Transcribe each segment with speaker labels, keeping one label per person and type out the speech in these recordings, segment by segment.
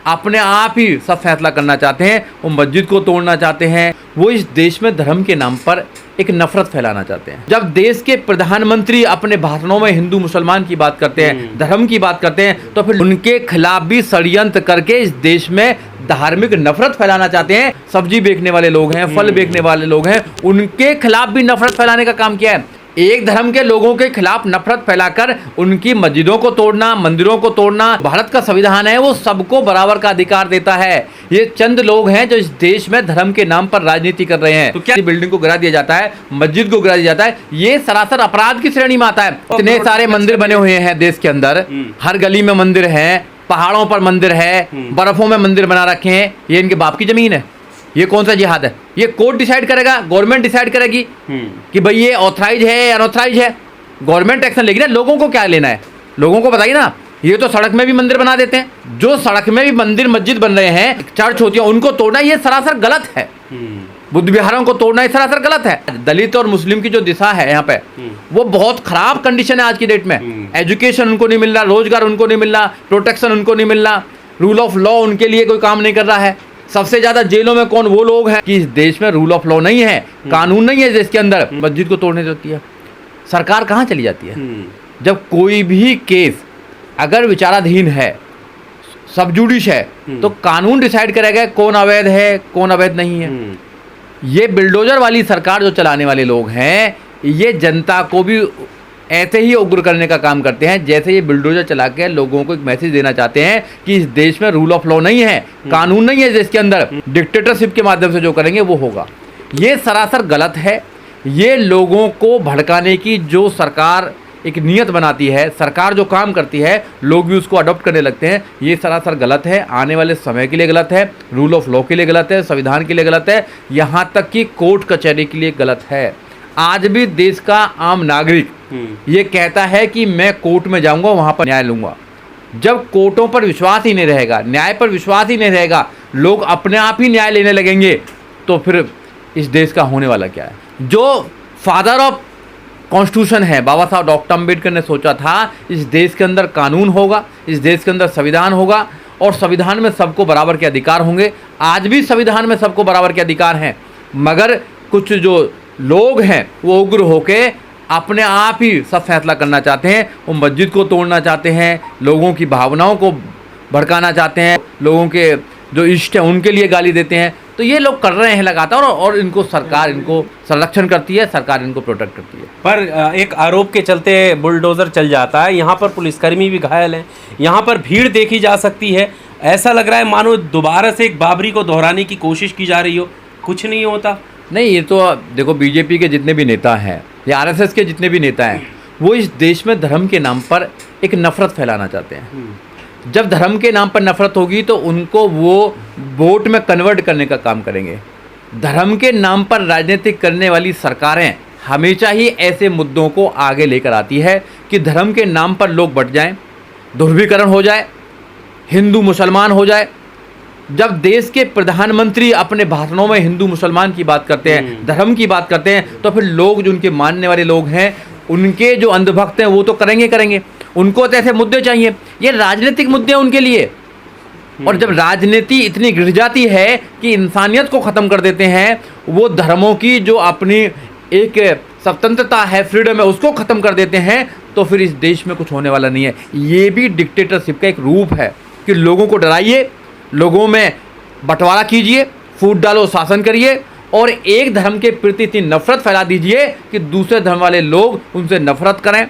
Speaker 1: अपने आप ही सब फैसला करना चाहते हैं, वो मस्जिद को तोड़ना चाहते हैं, वो इस देश में धर्म के नाम पर एक नफरत फैलाना चाहते हैं। जब देश के प्रधानमंत्री अपने भाषणों में हिंदू मुसलमान की बात करते हैं, धर्म की बात करते हैं, तो फिर उनके खिलाफ भी षड्यंत्र करके इस देश में धार्मिक नफरत फैलाना चाहते हैं। सब्जी बेचने वाले लोग हैं, फल बेचने वाले लोग हैं, उनके खिलाफ भी नफरत फैलाने का काम किया है। एक धर्म के लोगों के खिलाफ नफरत फैलाकर उनकी मस्जिदों को तोड़ना, मंदिरों को तोड़ना। भारत का संविधान है वो सबको बराबर का अधिकार देता है। ये चंद लोग हैं जो इस देश में धर्म के नाम पर राजनीति कर रहे हैं। तो क्या बिल्डिंग को गिरा दिया जाता है, मस्जिद को गिरा दिया जाता है, ये सरासर अपराध की श्रेणी में आता है। इतने सारे मंदिर बने हुए हैं देश के अंदर, हर गली में मंदिर है, पहाड़ों पर मंदिर है, बर्फों में मंदिर बना रखे हैं। ये इनके बाप की जमीन है। ये कौन सा जिहाद है? ये कोर्ट डिसाइड करेगा, गवर्नमेंट डिसाइड करेगी कि भाई ये ऑथराइज है या अनऑथराइज है। गवर्नमेंट एक्शन लेगी ना, लोगों को क्या लेना है? लोगों को बताइए ना। ये तो सड़क में भी मंदिर बना देते हैं। जो सड़क में भी मंदिर मस्जिद बन रहे हैं, चर्च होती है, उनको तोड़ना ये सरासर गलत है। बुद्ध विहारों को तोड़ना ये सरासर गलत है। दलित और मुस्लिम की जो दिशा है यहाँ पे, वो बहुत खराब कंडीशन है आज की डेट में। एजुकेशन उनको नहीं मिल रहा, रोजगार उनको नहीं मिल रहा, प्रोटेक्शन उनको नहीं मिल रहा, रूल ऑफ लॉ उनके लिए कोई काम नहीं कर रहा है। सबसे ज्यादा जेलों में कौन? वो लोग हैं कि इस देश में रूल ऑफ लॉ नहीं है, कानून नहीं है। देश के अंदर मस्जिद को तोड़ने देती है सरकार, कहाँ चली जाती है? जब कोई भी केस अगर विचाराधीन है, सब जुडिश है, तो कानून डिसाइड करेगा कौन अवैध है, कौन अवैध नहीं है। ये बिल्डोजर वाली सरकार जो चलाने वाले लोग हैं, ये जनता को भी ऐसे ही उग्र करने का काम करते हैं जैसे ये बिल्डोजर चला के लोगों को एक मैसेज देना चाहते हैं कि इस देश में रूल ऑफ लॉ नहीं है, कानून नहीं है। देश के अंदर डिक्टेटरशिप के माध्यम से जो करेंगे वो होगा। ये सरासर गलत है। ये लोगों को भड़काने की जो सरकार एक नियत बनाती है, सरकार जो काम करती है, लोग भी उसको अडॉप्ट करने लगते हैं। ये सरासर गलत है। आने वाले समय के लिए गलत है, रूल ऑफ लॉ के लिए गलत है, संविधान के लिए गलत है, यहाँ तक कि कोर्ट कचहरी के लिए गलत है। आज भी देश का आम नागरिक ये कहता है कि मैं कोर्ट में जाऊंगा, वहां पर न्याय लूंगा। जब कोर्टों पर विश्वास ही नहीं रहेगा, न्याय पर विश्वास ही नहीं रहेगा, लोग अपने आप ही न्याय लेने लगेंगे, तो फिर इस देश का होने वाला क्या है? जो फादर ऑफ कॉन्स्टिट्यूशन है, बाबा साहब डॉक्टर अम्बेडकर ने सोचा था इस देश के अंदर कानून होगा, इस देश के अंदर संविधान होगा और संविधान में सबको बराबर के अधिकार होंगे। आज भी संविधान में सबको बराबर के अधिकार हैं, मगर कुछ जो लोग हैं वो उग्र होके अपने आप ही सब फैसला करना चाहते हैं। वो मस्जिद को तोड़ना चाहते हैं, लोगों की भावनाओं को भड़काना चाहते हैं, लोगों के जो इष्ट हैं उनके लिए गाली देते हैं। तो ये लोग कर रहे हैं लगातार, और इनको सरकार इनको संरक्षण करती है, सरकार इनको प्रोटेक्ट करती है।
Speaker 2: पर एक आरोप के चलते बुलडोज़र चल जाता है, यहाँ पर पुलिसकर्मी भी घायल हैं, यहाँ पर भीड़ देखी जा सकती है। ऐसा लग रहा है मानो दोबारा से एक बाबरी को दोहराने की कोशिश की जा रही हो। कुछ नहीं होता।
Speaker 1: नहीं, ये तो देखो, बीजेपी के जितने भी नेता हैं या आरएसएस के जितने भी नेता हैं, वो इस देश में धर्म के नाम पर एक नफरत फैलाना चाहते हैं। जब धर्म के नाम पर नफरत होगी तो उनको वो वोट में कन्वर्ट करने का काम करेंगे। धर्म के नाम पर राजनीति करने वाली सरकारें हमेशा ही ऐसे मुद्दों को आगे लेकर आती है कि धर्म के नाम पर लोग बंट जाएं, ध्रुवीकरण हो जाए, हिंदू मुसलमान हो जाए। जब देश के प्रधानमंत्री अपने भाषणों में हिंदू मुसलमान की बात करते हैं, धर्म की बात करते हैं, तो फिर लोग जो उनके मानने वाले लोग हैं, उनके जो अंधभक्त हैं, वो तो करेंगे। उनको तो ऐसे मुद्दे चाहिए, ये राजनीतिक मुद्दे हैं उनके लिए। और जब राजनीति इतनी गिर जाती है कि इंसानियत को ख़त्म कर देते हैं, वो धर्मों की जो अपनी एक स्वतंत्रता है, फ्रीडम है, उसको ख़त्म कर देते हैं, तो फिर इस देश में कुछ होने वाला नहीं है। ये भी डिक्टेटरशिप का एक रूप है कि लोगों को डराइए, लोगों में बंटवारा कीजिए, फूट डालो, शासन करिए, और एक धर्म के प्रति इतनी नफरत फैला दीजिए कि दूसरे धर्म वाले लोग उनसे नफरत करें।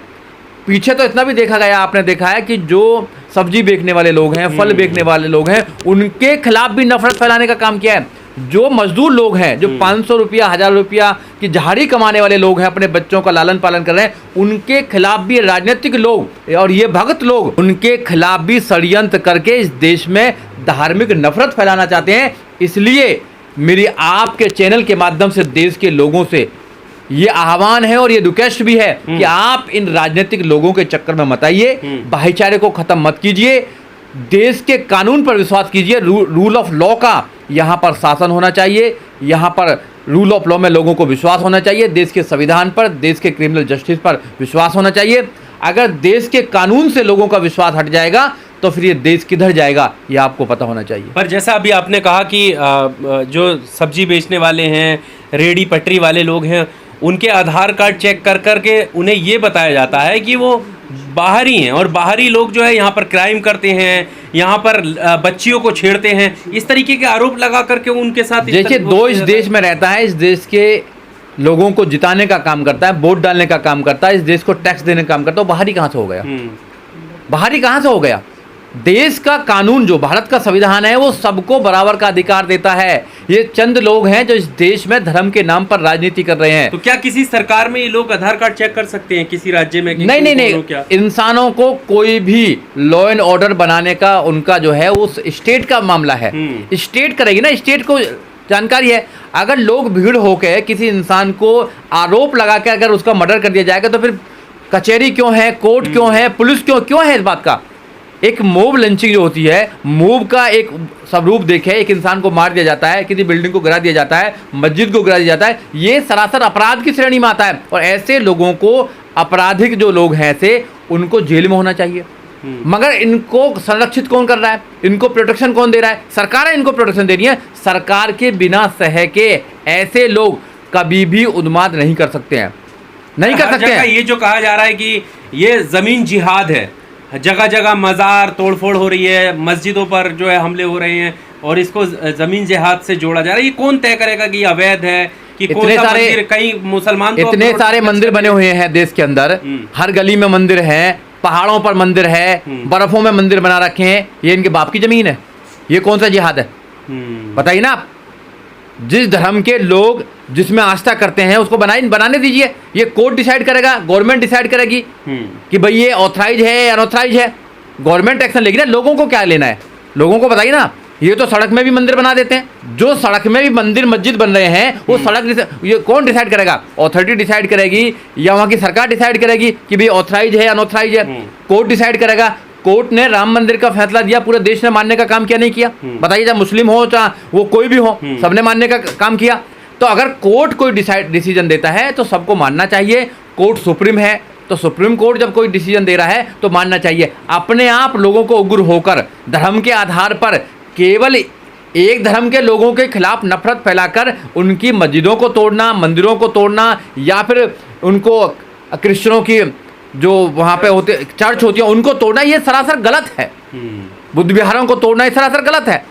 Speaker 1: पीछे तो इतना भी देखा गया, आपने देखा है कि जो सब्जी बेचने वाले लोग हैं, फल बेचने वाले लोग हैं, उनके खिलाफ भी नफरत फैलाने का काम किया है। जो मजदूर लोग हैं, जो 500 रुपया 1000 रुपया की झाड़ी कमाने वाले लोग हैं, अपने बच्चों का लालन पालन कर रहे हैं, उनके खिलाफ भी राजनीतिक लोग और ये भगत लोग, उनके खिलाफ भी षड्यंत्र करके इस देश में धार्मिक नफरत फैलाना चाहते हैं। इसलिए मेरी आपके चैनल के माध्यम से देश के लोगों से ये आह्वान है और ये रिक्वेस्ट भी है कि आप इन राजनीतिक लोगों के चक्कर में मत आइए, भाईचारे को खत्म मत कीजिए, देश के कानून पर विश्वास कीजिए। रूल ऑफ लॉ का यहाँ पर शासन होना चाहिए, यहाँ पर रूल ऑफ लॉ में लोगों को विश्वास होना चाहिए, देश के संविधान पर, देश के क्रिमिनल जस्टिस पर विश्वास होना चाहिए। अगर देश के कानून से लोगों का विश्वास हट जाएगा तो फिर ये देश किधर जाएगा, ये आपको पता होना चाहिए।
Speaker 2: पर जैसा अभी आपने कहा कि जो सब्जी बेचने वाले हैं, रेडी पटरी वाले लोग हैं, उनके आधार कार्ड चेक कर करके उन्हें ये बताया जाता है कि वो बाहरी हैं, और बाहरी लोग जो है यहाँ पर क्राइम करते हैं, यहाँ पर बच्चियों को छेड़ते हैं, इस तरीके के आरोप लगा करके उनके साथ
Speaker 1: देखिए, दो इस देश में रहता है, इस देश के लोगों को जिताने का काम करता है, वोट डालने का काम करता है, इस देश को टैक्स देने का काम करता है, वो बाहरी कहाँ से हो गया? बाहरी कहाँ से हो गया? देश का कानून, जो भारत का संविधान है, वो सबको बराबर का अधिकार देता है। ये चंद लोग हैं जो इस देश में धर्म के नाम पर राजनीति कर रहे हैं।
Speaker 2: तो क्या किसी सरकार में ये लोग आधार कार्ड चेक कर सकते हैं किसी राज्य में?
Speaker 1: नहीं,
Speaker 2: क्या
Speaker 1: इंसानों को कोई भी लॉ एंड ऑर्डर बनाने का उनका जो है वो स्टेट का मामला है। स्टेट करेगी ना, स्टेट को जानकारी है। अगर लोग भीड़ होकर किसी इंसान को आरोप लगा के अगर उसका मर्डर कर दिया जाएगा तो फिर कचहरी क्यों है, कोर्ट क्यों है, पुलिस क्यों है? इस बात का एक मोब लंचिंग जो होती है, मोब का एक स्वरूप देखे, एक इंसान को मार दिया जाता है, किसी बिल्डिंग को गिरा दिया जाता है, मस्जिद को गिरा दिया जाता है, ये सरासर अपराध की श्रेणी में आता है। और ऐसे लोगों को, आपराधिक जो लोग हैं ऐसे, उनको जेल में होना चाहिए। मगर इनको संरक्षित कौन कर रहा है? इनको प्रोटेक्शन कौन दे रहा है? सरकार है इनको प्रोटेक्शन दे रही है। सरकार के बिना सह के ऐसे लोग कभी भी उन्माद नहीं कर सकते हैं, नहीं कर सकते हैं।
Speaker 2: ये जो कहा जा रहा है कि ये जमीन जिहाद है, जगह जगह मज़ार तोड़फोड़ हो रही है, मस्जिदों पर जो है हमले हो रहे हैं, और इसको ज़मीन जिहाद से जोड़ा जा रहा है, ये कौन तय करेगा कि अवैध है कि कौन सा मंदिर? कई मुसलमान तो
Speaker 1: इतने सारे मंदिर बने हुए हैं देश के अंदर, हर गली में मंदिर है, पहाड़ों पर मंदिर है, बर्फों में मंदिर बना रखे हैं। ये इनके बाप की जमीन है, ये कौन सा जिहाद है? बताइए ना आप। जिस धर्म के लोग जिसमें आस्था करते हैं उसको बनाने दीजिए। ये कोर्ट डिसाइड करेगा, गवर्नमेंट डिसाइड करेगी कि भाई ये ऑथराइज है या अनऑथराइज है। गवर्नमेंट एक्शन लेगी ना, लोगों को क्या लेना है? लोगों को बताइए ना। ये तो सड़क में भी मंदिर बना देते हैं। जो सड़क में भी मंदिर मस्जिद बन रहे हैं वो सड़क, ये कौन डिसाइड करेगा? अथॉरिटी डिसाइड करेगी या वहाँ की सरकार डिसाइड करेगी कि भाई ऑथराइज है या अनऑथराइज है? कोर्ट डिसाइड करेगा। कोर्ट ने राम मंदिर का फैसला दिया, पूरे देश ने मानने का काम किया नहीं किया? बताइए, चाहे मुस्लिम हो चाहे वो कोई भी हो, सबने मानने का काम किया। तो अगर कोर्ट कोई डिसीजन देता है तो सबको मानना चाहिए। कोर्ट सुप्रीम है तो सुप्रीम कोर्ट जब कोई डिसीजन दे रहा है तो मानना चाहिए। अपने आप लोगों को उग्र होकर धर्म के आधार पर केवल एक धर्म के लोगों के खिलाफ नफरत फैलाकर उनकी मस्जिदों को तोड़ना, मंदिरों को तोड़ना, या फिर उनको क्रिश्चियनों की जो वहाँ पे होते चर्च होती है उनको तोड़ना, ये सरासर गलत है। बुद्ध विहारों को तोड़ना ये सरासर गलत है।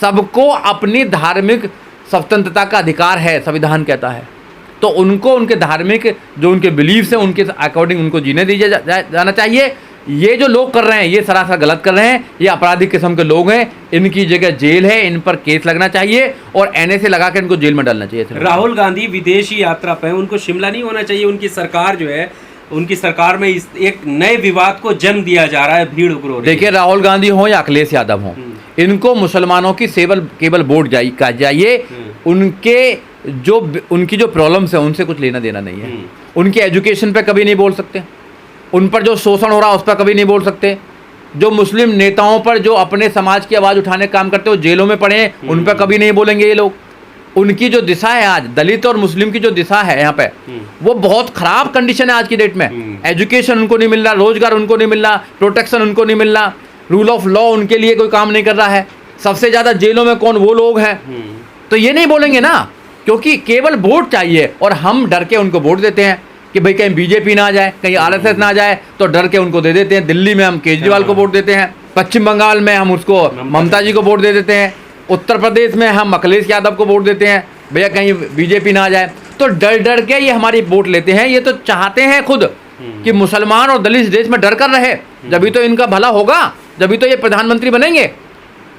Speaker 1: सबको अपनी धार्मिक स्वतंत्रता का अधिकार है, संविधान कहता है। तो उनको उनके धार्मिक जो उनके बिलीव्स हैं उनके अकॉर्डिंग उनको जीने दिया जाना चाहिए। ये जो लोग कर रहे हैं ये सरासर गलत कर रहे हैं, ये आपराधिक किस्म के लोग हैं। इनकी जगह जेल है, इन पर केस लगना चाहिए और NSA लगा के इनको जेल में डालना चाहिए।
Speaker 2: राहुल गांधी विदेशी यात्रा पे, उनको शिमला नहीं होना चाहिए? उनकी सरकार जो है, उनकी सरकार में इस एक नए विवाद को जन्म दिया जा रहा है, भीड़ उग्र हो रही है।
Speaker 1: देखिए, राहुल गांधी हो या अखिलेश यादव हो, इनको मुसलमानों की केवल वोट चाहिए। उनकी जो प्रॉब्लम्स है उनसे कुछ लेना देना नहीं है। उनकी एजुकेशन पे कभी नहीं बोल सकते, उन पर जो शोषण हो रहा है उस पर कभी नहीं बोल सकते। जो मुस्लिम नेताओं पर जो अपने समाज की आवाज़ उठाने का काम करते हो, जेलों में पड़े हैं, उन पर कभी नहीं बोलेंगे ये लोग। उनकी जो दिशा है आज, दलित और मुस्लिम की जो दिशा है यहाँ पे, वो बहुत खराब कंडीशन है आज की डेट में। एजुकेशन उनको नहीं मिल रहा, रोजगार उनको नहीं मिल रहा, प्रोटेक्शन उनको नहीं मिल रहा, रूल ऑफ लॉ उनके लिए कोई काम नहीं कर रहा है। सबसे ज़्यादा जेलों में कौन? वो लोग हैं। तो ये नहीं बोलेंगे ना, क्योंकि केवल वोट चाहिए और हम डर के उनको वोट देते हैं कि भाई कहीं बीजेपी ना आ जाए, कहीं RSS ना आ जाए, तो डर के उनको दे देते हैं। दिल्ली में हम केजरीवाल को वोट देते हैं, पश्चिम बंगाल में हम उसको ममता जी को वोट दे देते हैं, उत्तर प्रदेश में हम अखिलेश यादव को वोट देते हैं, भैया कहीं बीजेपी ना आ जाए। तो डर के ये हमारी वोट लेते हैं। ये तो चाहते हैं खुद कि मुसलमान और दलित देश में डर कर रहे, जब तो इनका भला होगा, जब तो ये प्रधानमंत्री बनेंगे।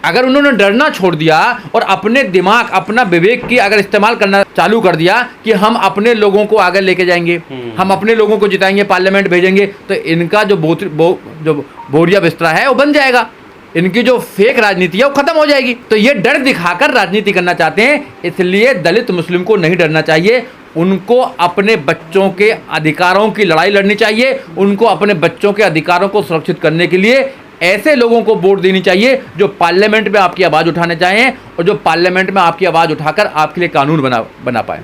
Speaker 1: अगर उन्होंने डरना छोड़ दिया और अपने दिमाग, अपना विवेक की अगर इस्तेमाल करना चालू कर दिया कि हम अपने लोगों को आगे लेके जाएंगे, हम अपने लोगों को जिताएंगे, पार्लियामेंट भेजेंगे, तो इनका जो बोरिया बिस्तरा है वो बन जाएगा। इनकी जो फेक राजनीति है वो खत्म हो जाएगी। तो ये डर दिखाकर राजनीति करना चाहते हैं, इसलिए दलित मुस्लिम को नहीं डरना चाहिए। उनको अपने बच्चों के अधिकारों की लड़ाई लड़नी चाहिए। उनको अपने बच्चों के अधिकारों को सुरक्षित करने के लिए ऐसे लोगों को वोट देनी चाहिए जो पार्लियामेंट में आपकी आवाज़ उठाने चाहें और जो पार्लियामेंट में आपकी आवाज़ उठाकर आपके लिए कानून बना पाए।